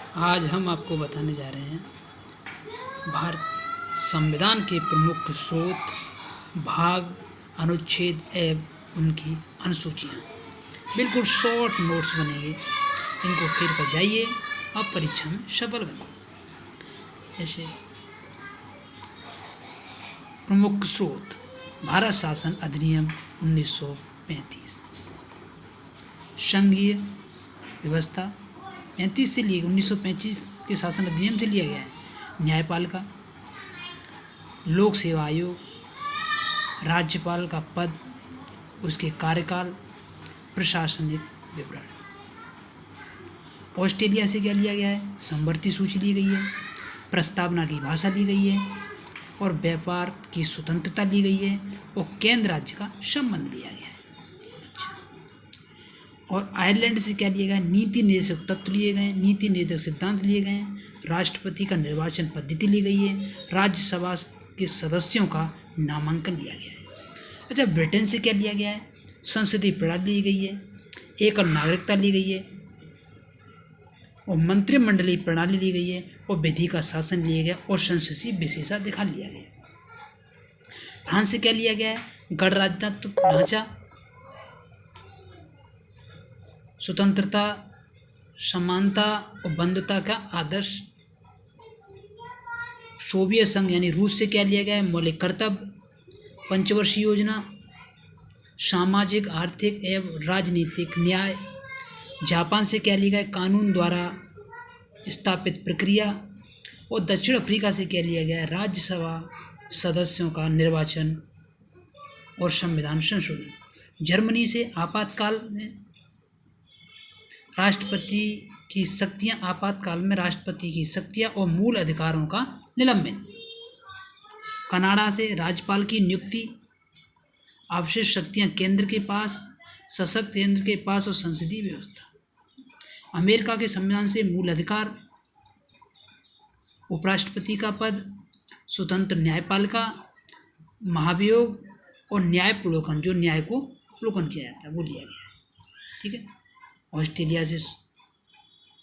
आज हम आपको बताने जा रहे हैं भारत संविधान के प्रमुख स्रोत, भाग, अनुच्छेद एवं उनकी अनुसूचियाँ। बिल्कुल शॉर्ट नोट्स बनेंगे, इनको फिर कर जाइए, अब परीक्षा में सफल बनिए। जैसे प्रमुख स्रोत, भारत शासन अधिनियम 1935, संघीय व्यवस्था 35 से लिए 1935 के शासन अधिनियम से लिया गया है। न्यायपालिका, लोक सेवा आयोग, राज्यपाल का पद, उसके कार्यकाल, प्रशासनिक विवरण। ऑस्ट्रेलिया से क्या लिया गया है? समवर्ती सूची ली गई है, प्रस्तावना की भाषा ली गई है और व्यापार की स्वतंत्रता ली गई है और केंद्र राज्य का संबंध लिया गया है। अच्छा, और आयरलैंड से क्या लिया गया? नीति निर्देशक तत्व लिए गए, नीति निर्देशक सिद्धांत लिए गए हैं, राष्ट्रपति का निर्वाचन पद्धति ली गई है, राज्यसभा के सदस्यों का नामांकन लिया गया है। अच्छा, ब्रिटेन से क्या लिया गया है? संसदीय प्रणाली ली गई है, एकल नागरिकता ली गई है और मंत्रिमंडलीय प्रणाली ली गई है और विधि का शासन लिया गया और संसदीय विशेषाधिकार लिया गया। फ्रांस से क्या लिया गया है? गणराज्यत्व ढांचा, स्वतंत्रता, समानता और बंधुता का आदर्श। सोवियत संघ यानी रूस से क्या लिया गया है? मौलिक कर्तव्य, पंचवर्षीय योजना, सामाजिक, आर्थिक एवं राजनीतिक न्याय। जापान से क्या लिया गया है? कानून द्वारा स्थापित प्रक्रिया। और दक्षिण अफ्रीका से क्या लिया गया है? राज्यसभा सदस्यों का निर्वाचन और संविधान संशोधन। जर्मनी से आपातकाल में राष्ट्रपति की शक्तियां, आपातकाल में राष्ट्रपति की शक्तियां और मूल अधिकारों का निलंबन। कनाडा से राज्यपाल की नियुक्ति, आवश्यक शक्तियां केंद्र के पास, सशक्त केंद्र के पास और संसदीय व्यवस्था। अमेरिका के संविधान से मूल अधिकार, उपराष्ट्रपति का पद, स्वतंत्र न्यायपालिका, महाभियोग और न्यायप्लोकन, जो न्याय को प्लोकन किया जाता है वो लिया गया है। ठीक है। ऑस्ट्रेलिया से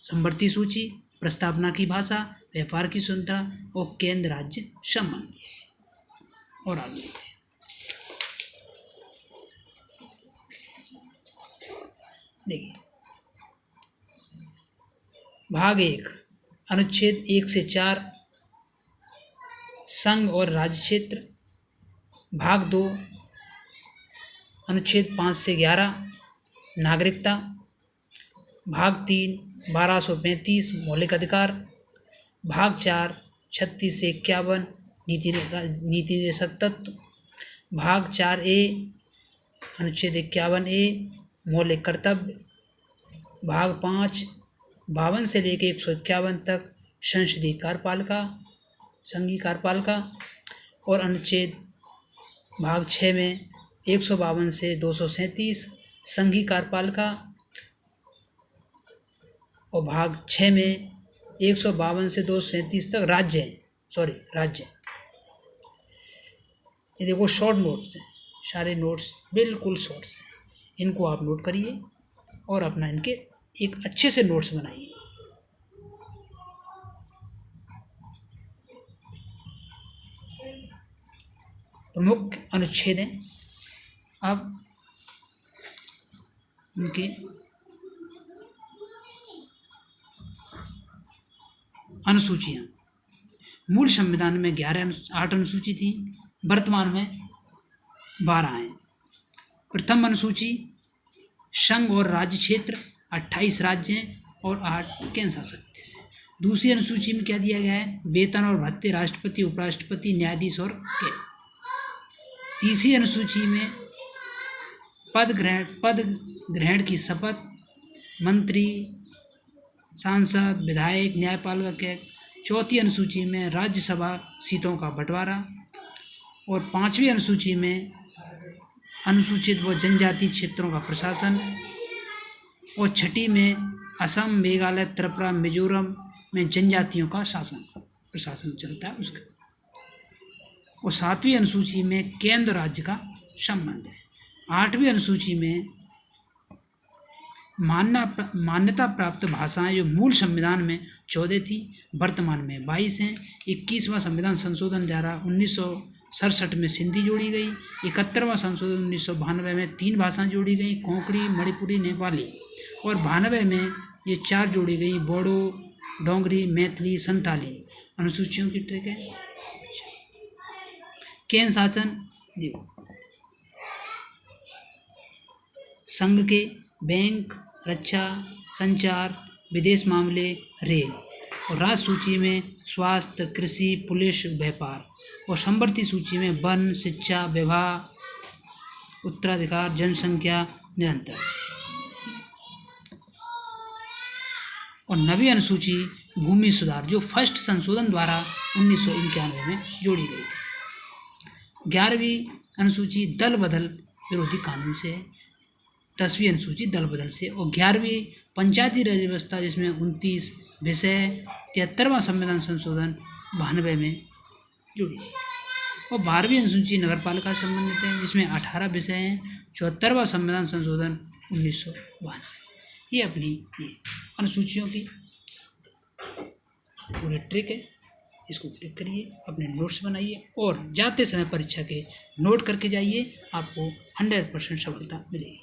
समवर्ती सूची, प्रस्तावना की भाषा, व्यापार की स्वतंत्रता और केंद्र राज्य संबंध। और आगे देखते हैं। देखिए, भाग 1, अनुच्छेद 1 से 4 संघ और राज्य क्षेत्र। भाग 2, अनुच्छेद 5 से 11 नागरिकता। भाग 3, 1235 मौलिक अधिकार। भाग 4, 36 से 51 नीति निर्देशक तत्व। भाग 4A, अनुच्छेद 51A मौलिक कर्तव्य। भाग 5, 52 से लेकर 151 तक संसदीय कार्यपालिका, संघीय कार्यपालिका। और अनुच्छेद भाग 6 में 152 से 237 संघीय कार्यपालिका और भाग 6 में 152 से 237 तक राज्य है, राज्य। ये देखो शॉर्ट नोट्स हैं, सारे नोट्स बिल्कुल शॉर्ट्स हैं, इनको आप नोट करिए और अपना इनके एक अच्छे से नोट्स बनाइए। प्रमुख अनुच्छेद हैं, अब उनके अनुसूचियाँ। मूल संविधान में 8 अनुसूची थी, वर्तमान में 12 हैं। प्रथम अनुसूची, संघ और राज्य क्षेत्र 28 राज्य हैं और 8 केंद्र शासित प्रदेश हैं। दूसरी अनुसूची में क्या दिया गया है? वेतन और भत्ते राष्ट्रपति, उपराष्ट्रपति, न्यायाधीश और केंद्र। तीसरी अनुसूची में पद ग्रहण की शपथ, मंत्री, सांसद, विधायक, न्यायपालिका। चौथी अनुसूची में राज्यसभा सीटों का बंटवारा और पांचवी अनुसूची में अनुसूचित व जनजाति क्षेत्रों का प्रशासन और छठी में असम, मेघालय, त्रिपुरा, मिजोरम में जनजातियों का प्रशासन चलता है उसका। और सातवीं अनुसूची में केंद्र राज्य का संबंध है। आठवीं अनुसूची में मान्यता प्राप्त भाषाएं जो मूल संविधान में 14 थी, वर्तमान में 22 हैं। 21वां संविधान संशोधन द्वारा 1967 में सिंधी जोड़ी गई। 71वां संशोधन 1992 में 3 भाषाएं जोड़ी गई, कोंकणी, मणिपुरी, नेपाली। और 92 में ये 4 जोड़ी गई, बोडो, डोंगरी, मैथिली, संथाली। अनुसूचियों की ट्रिक है। केंद्र शासन देखो, संघ के बैंक, रक्षा, संचार, विदेश मामले, रेल। और राज्य सूची में स्वास्थ्य, कृषि, पुलिस, व्यापार। और समवर्ती सूची में वन, शिक्षा, विवाह, उत्तराधिकार, जनसंख्या, निरंतर। और नवी अनुसूची भूमि सुधार जो फर्स्ट संशोधन द्वारा 1991 में जोड़ी गई थी। 11वीं अनुसूची दल बदल विरोधी कानून से है। 10वीं अनुसूची दल बदल से। और 11वीं पंचायती राज व्यवस्था जिसमें 29 विषय। 73वां संविधान संशोधन 92 में जुड़ी गई। और 12वीं अनुसूची नगरपालिका से संबंधित है जिसमें 18 विषय हैं। 74वां संविधान संशोधन 1992। ये अपनी ये अनुसूचियों की पूरी ट्रिक है। इसको क्लिक करिए, अपने नोट्स बनाइए और जाते समय परीक्षा के नोट करके जाइए, आपको 100% सफलता मिलेगी।